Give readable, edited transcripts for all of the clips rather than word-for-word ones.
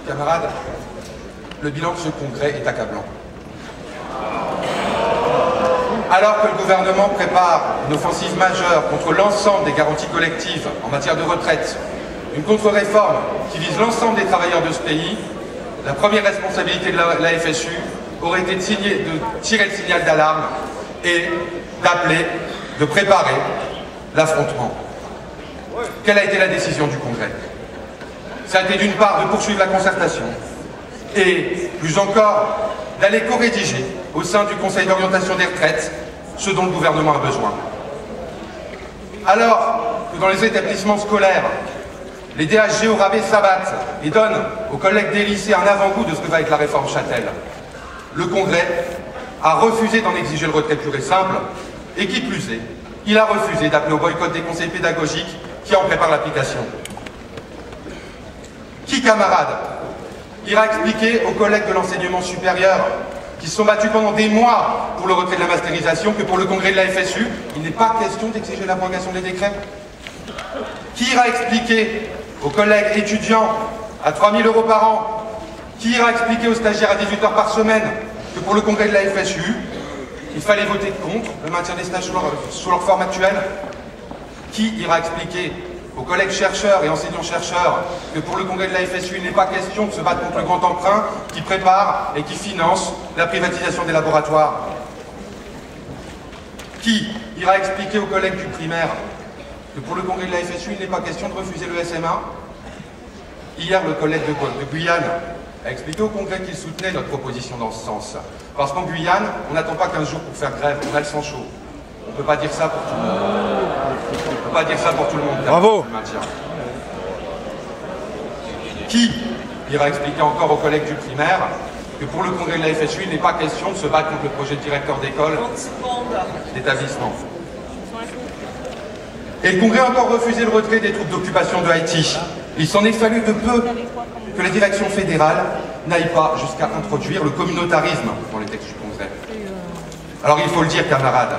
Camarades, le bilan de ce congrès est accablant. Alors que le gouvernement prépare une offensive majeure contre l'ensemble des garanties collectives en matière de retraite, une contre-réforme qui vise l'ensemble des travailleurs de ce pays, la première responsabilité de la FSU aurait été de tirer le signal d'alarme et d'appeler, de préparer l'affrontement. Quelle a été la décision du Congrès? Ça a été d'une part de poursuivre la concertation et, plus encore, d'aller co-rédiger au sein du Conseil d'orientation des retraites ce dont le gouvernement a besoin. Alors que dans les établissements scolaires, les DHG au rabais s'abattent et donnent aux collègues des lycées un avant-goût de ce que va être la réforme Chatel, le Congrès a refusé d'en exiger le retrait pur et simple, et qui plus est, il a refusé d'appeler au boycott des conseils pédagogiques qui en préparent l'application. Qui, camarades, ira expliquer aux collègues de l'enseignement supérieur qui se sont battus pendant des mois pour le retrait de la masterisation que pour le congrès de la FSU, il n'est pas question d'exiger l'abrogation des décrets? Qui ira expliquer aux collègues étudiants à 3 000 € par an? Qui ira expliquer aux stagiaires à 18 heures par semaine que pour le congrès de la FSU, il fallait voter contre le maintien des stages sous leur forme actuelle? Qui ira expliquer aux collègues chercheurs et enseignants-chercheurs que pour le congrès de la FSU, il n'est pas question de se battre contre le grand emprunt qui prépare et qui finance la privatisation des laboratoires? Qui ira expliquer aux collègues du primaire que pour le congrès de la FSU, il n'est pas question de refuser le SMA? Hier, le collègue de Guyane a expliqué au congrès qu'il soutenait notre proposition dans ce sens. Parce qu'en Guyane, on n'attend pas 15 jours pour faire grève, on a le sang chaud. On ne peut pas dire ça pour tout le monde. On ne peut pas dire ça pour tout le monde. Bravo. Qui ira expliquer encore aux collègues du primaire que pour le congrès de la FSU, il n'est pas question de se battre contre le projet de directeur d'école d'établissement? Et le congrès a encore refusé le retrait des troupes d'occupation de Haïti. Il s'en est fallu de peu que la direction fédérale n'aille pas jusqu'à introduire le communautarisme dans les textes du congrès. Alors il faut le dire, camarades,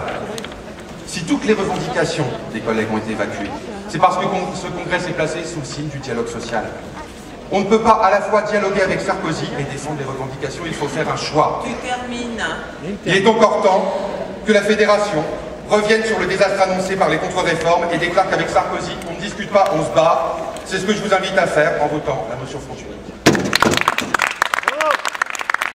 si toutes les revendications des collègues ont été évacuées, c'est parce que ce congrès s'est placé sous le signe du dialogue social. On ne peut pas à la fois dialoguer avec Sarkozy et défendre les revendications, il faut faire un choix. Tu termines. Il est encore temps que la fédération revienne sur le désastre annoncé par les contre-réformes et déclare qu'avec Sarkozy, on ne discute pas, on se bat. C'est ce que je vous invite à faire en votant la motion de censure.